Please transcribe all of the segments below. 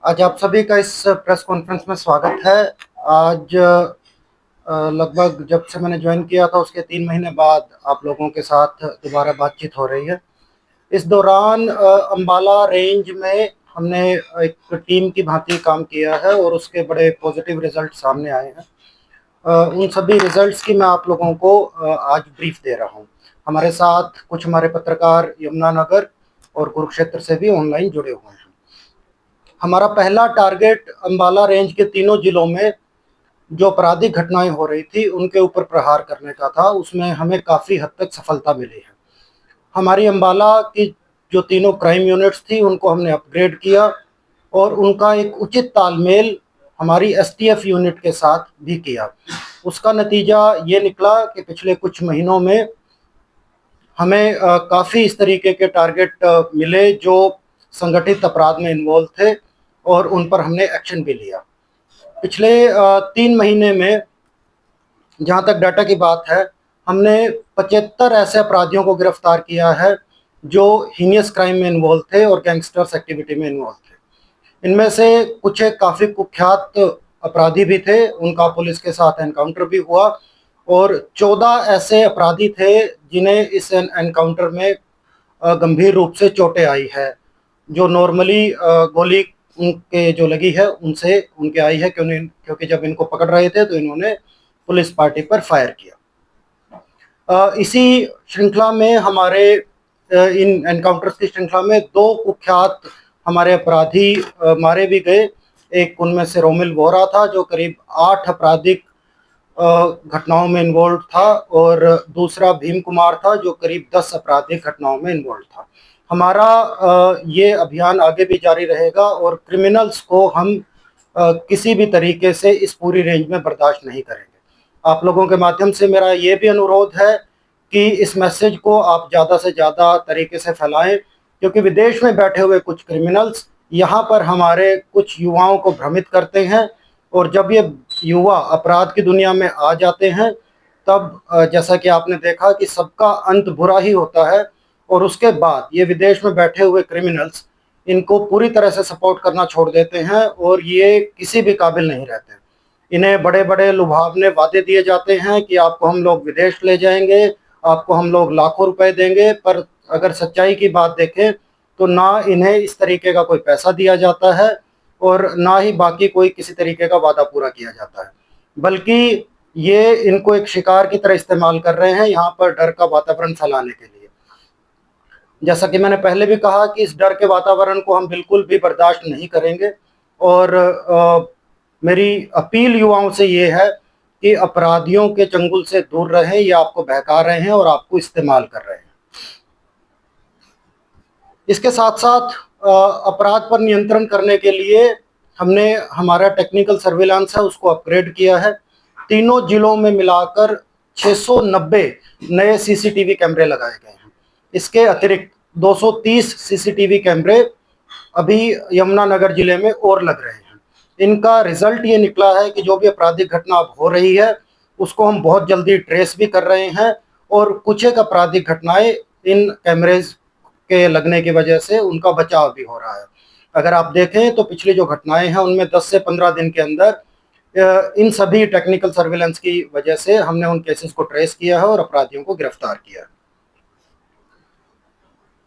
आज आप सभी का इस प्रेस कॉन्फ्रेंस में स्वागत है। आज लगभग जब से मैंने ज्वाइन किया था उसके 3 महीने बाद आप लोगों के साथ दोबारा बातचीत हो रही है। इस दौरान अंबाला रेंज में हमने एक टीम की भांति काम किया है और उसके बड़े पॉजिटिव रिजल्ट सामने आए हैं। उन सभी रिजल्ट्स की मैं आप लोगों को आज ब्रीफ दे रहा हूं। हमारे साथ कुछ हमारे पत्रकार यमुनानगर और कुरुक्षेत्र से भी ऑनलाइन जुड़े हुए हैं। हमारा पहला टारगेट अंबाला रेंज के तीनों जिलों में जो आपराधिक घटनाएं हो रही थी उनके ऊपर प्रहार करने का था। उसमें हमें काफ़ी हद तक सफलता मिली है। हमारी अंबाला की जो तीनों क्राइम यूनिट्स थी उनको हमने अपग्रेड किया और उनका एक उचित तालमेल हमारी एसटीएफ यूनिट के साथ भी किया। उसका नतीजा ये निकला कि पिछले कुछ महीनों में हमें काफ़ी इस तरीके के टारगेट मिले जो संगठित अपराध में इन्वॉल्व थे और उन पर हमने एक्शन भी लिया। पिछले 3 महीने में जहाँ तक डाटा की बात है, हमने 75 ऐसे अपराधियों को गिरफ्तार किया है जो हीनियस क्राइम में इन्वॉल्व थे और गैंगस्टर्स एक्टिविटी में इन्वॉल्व थे। इनमें से कुछ एक काफ़ी कुख्यात अपराधी भी थे, उनका पुलिस के साथ एनकाउंटर भी हुआ और 14 ऐसे अपराधी थे जिन्हें इस एनकाउंटर में गंभीर रूप से चोटें आई है, जो नॉर्मली गोली उनके जो लगी है उनसे उनके आई है, क्योंकि जब इनको पकड़ रहे थे तो इन्होंने पुलिस पार्टी पर फायर किया। इसी श्रृंखला में हमारे इन एनकाउंटर्स की श्रृंखला में 2 कुख्यात हमारे अपराधी मारे भी गए। एक उनमें से रोमिल वोरा था जो करीब 8 आपराधिक घटनाओं में इन्वॉल्व था और दूसरा भीम कुमार था जो करीब 10 आपराधिक घटनाओं में इन्वॉल्व था। हमारा ये अभियान आगे भी जारी रहेगा और क्रिमिनल्स को हम किसी भी तरीके से इस पूरी रेंज में बर्दाश्त नहीं करेंगे। आप लोगों के माध्यम से मेरा ये भी अनुरोध है कि इस मैसेज को आप ज़्यादा से ज़्यादा तरीके से फैलाएं, क्योंकि विदेश में बैठे हुए कुछ क्रिमिनल्स यहाँ पर हमारे कुछ युवाओं को भ्रमित करते हैं और जब ये युवा अपराध की दुनिया में आ जाते हैं तब जैसा कि आपने देखा कि सबका अंत बुरा ही होता है और उसके बाद ये विदेश में बैठे हुए क्रिमिनल्स इनको पूरी तरह से सपोर्ट करना छोड़ देते हैं और ये किसी भी काबिल नहीं रहते। इन्हें बड़े बड़े लुभावने वादे दिए जाते हैं कि आपको हम लोग विदेश ले जाएंगे, आपको हम लोग लाखों रुपए देंगे, पर अगर सच्चाई की बात देखें तो ना इन्हें इस तरीके का कोई पैसा दिया जाता है और ना ही बाकी कोई किसी तरीके का वादा पूरा किया जाता है, बल्कि ये इनको एक शिकार की तरह इस्तेमाल कर रहे हैं यहाँ पर डर का वातावरण फैलाने के लिए। जैसा कि मैंने पहले भी कहा कि इस डर के वातावरण को हम बिल्कुल भी बर्दाश्त नहीं करेंगे और मेरी अपील युवाओं से ये है कि अपराधियों के चंगुल से दूर रहें। ये आपको बहका रहे हैं और आपको इस्तेमाल कर रहे हैं। इसके साथ साथ अपराध पर नियंत्रण करने के लिए हमने हमारा टेक्निकल सर्विलांस है उसको अपग्रेड किया है। तीनों जिलों में मिलाकर 690 नए सीसीटीवी कैमरे लगाए गए हैं। इसके अतिरिक्त 230 सीसीटीवी कैमरे अभी यमुनानगर जिले में और लग रहे हैं। इनका रिजल्ट ये निकला है कि जो भी आपराधिक घटना अब हो रही है उसको हम बहुत जल्दी ट्रेस भी कर रहे हैं और कुछ एक आपराधिक घटनाएं इन कैमरेज के लगने की वजह से उनका बचाव भी हो रहा है। अगर आप देखें तो पिछली जो घटनाएं हैं उनमें 10 से 15 दिन के अंदर इन सभी टेक्निकल सर्विलेंस की वजह से हमने उन केसेस को ट्रेस किया है और अपराधियों को गिरफ्तार किया है।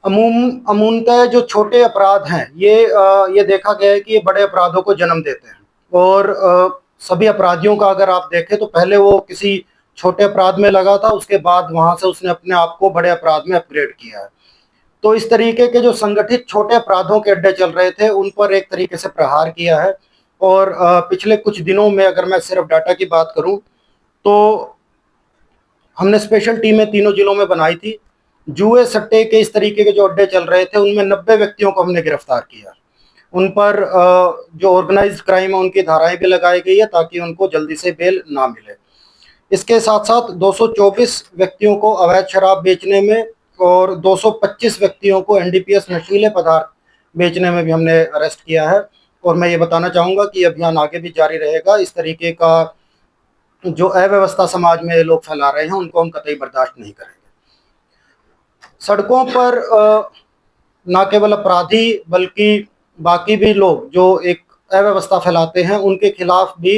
अमूमतः जो छोटे अपराध हैं ये देखा गया है कि ये बड़े अपराधों को जन्म देते हैं और सभी अपराधियों का अगर आप देखें तो पहले वो किसी छोटे अपराध में लगा था, उसके बाद वहां से उसने अपने आप को बड़े अपराध में अपग्रेड किया है। तो इस तरीके के जो संगठित छोटे अपराधों के अड्डे चल रहे थे उन पर एक तरीके से प्रहार किया है और पिछले कुछ दिनों में अगर मैं सिर्फ डाटा की बात करूं तो हमने स्पेशल टीमें तीनों जिलों में बनाई थी। जुए सट्टे के इस तरीके के जो अड्डे चल रहे थे उनमें 90 व्यक्तियों को हमने गिरफ्तार किया। उन पर जो ऑर्गेनाइज्ड क्राइम है उनकी धाराएं भी लगाई गई है ताकि उनको जल्दी से बेल ना मिले। इसके साथ साथ 224 व्यक्तियों को अवैध शराब बेचने में और 225 व्यक्तियों को एनडीपीएस नशीले पदार्थ बेचने में भी हमने अरेस्ट किया है। और मैं ये बताना चाहूँगा कि अभियान आगे भी जारी रहेगा। इस तरीके का जो अव्यवस्था समाज में लोग फैला रहे हैं उनको हम कतई बर्दाश्त नहीं करेंगे। सड़कों पर न केवल अपराधी बल्कि बाकी भी लोग जो एक अव्यवस्था फैलाते हैं उनके खिलाफ भी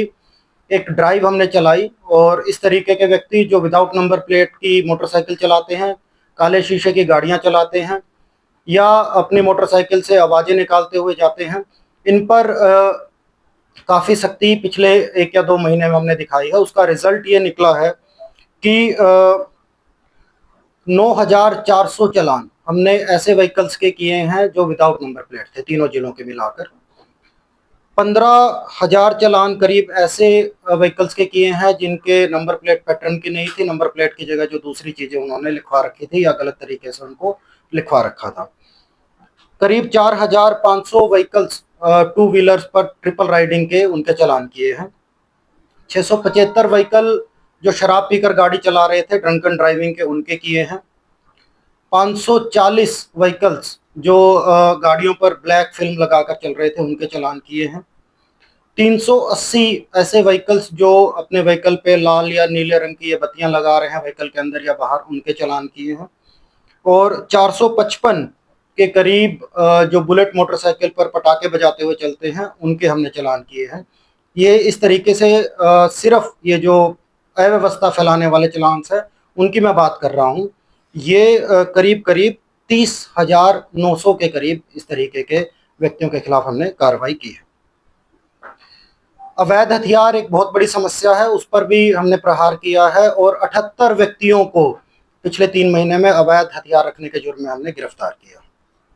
एक ड्राइव हमने चलाई, और इस तरीके के व्यक्ति जो विदाउट नंबर प्लेट की मोटरसाइकिल चलाते हैं, काले शीशे की गाड़ियां चलाते हैं या अपनी मोटरसाइकिल से आवाज़ें निकालते हुए जाते हैं, इन पर काफ़ी सख्ती पिछले 1 या 2 महीने में हमने दिखाई है। उसका रिजल्ट ये निकला है कि 9,400 चालान हमने ऐसे व्हीकल्स के किए हैं जो विदाउट नंबर प्लेट थे, तीनों जिलों के मिलाकर। 15,000 चालान करीब ऐसे व्हीकल्स के किए हैं जिनके नंबर प्लेट पैटर्न की नहीं थी, नंबर प्लेट की जगह जो दूसरी चीज़ें उन्होंने लिखवा रखी थी या गलत तरीके से उनको लिखवा रखा था। करीब 4,500 व्हीकल्स टू व्हीलर्स पर ट्रिपल राइडिंग के उनके चालान किए हैं। 675 व्हीकल जो शराब पीकर गाड़ी चला रहे थे, ड्रंकन ड्राइविंग के, उनके किए हैं। 540 व्हीकल्स जो गाड़ियों पर ब्लैक फिल्म लगाकर चल रहे थे, उनके चालान किए हैं। 380 ऐसे व्हीकल्स जो अपने व्हीकल पे लाल या नीले रंग की ये बत्तियां लगा रहे हैं व्हीकल के अंदर या बाहर, उनके चालान किए हैं। और 455 के करीब जो बुलेट मोटरसाइकिल पर पटाखे बजाते हुए चलते हैं, उनके हमने चालान किए हैं। ये इस तरीके से सिर्फ ये जो अव्यवस्था फैलाने वाले चालान हैं उनकी मैं बात कर रहा हूँ। ये करीब करीब 30,900 के करीब इस तरीके के व्यक्तियों के खिलाफ हमने कार्रवाई की है। अवैध हथियार एक बहुत बड़ी समस्या है, उस पर भी हमने प्रहार किया है और 78 व्यक्तियों को पिछले 3 महीने में अवैध हथियार रखने के जुर्म में हमने गिरफ्तार किया।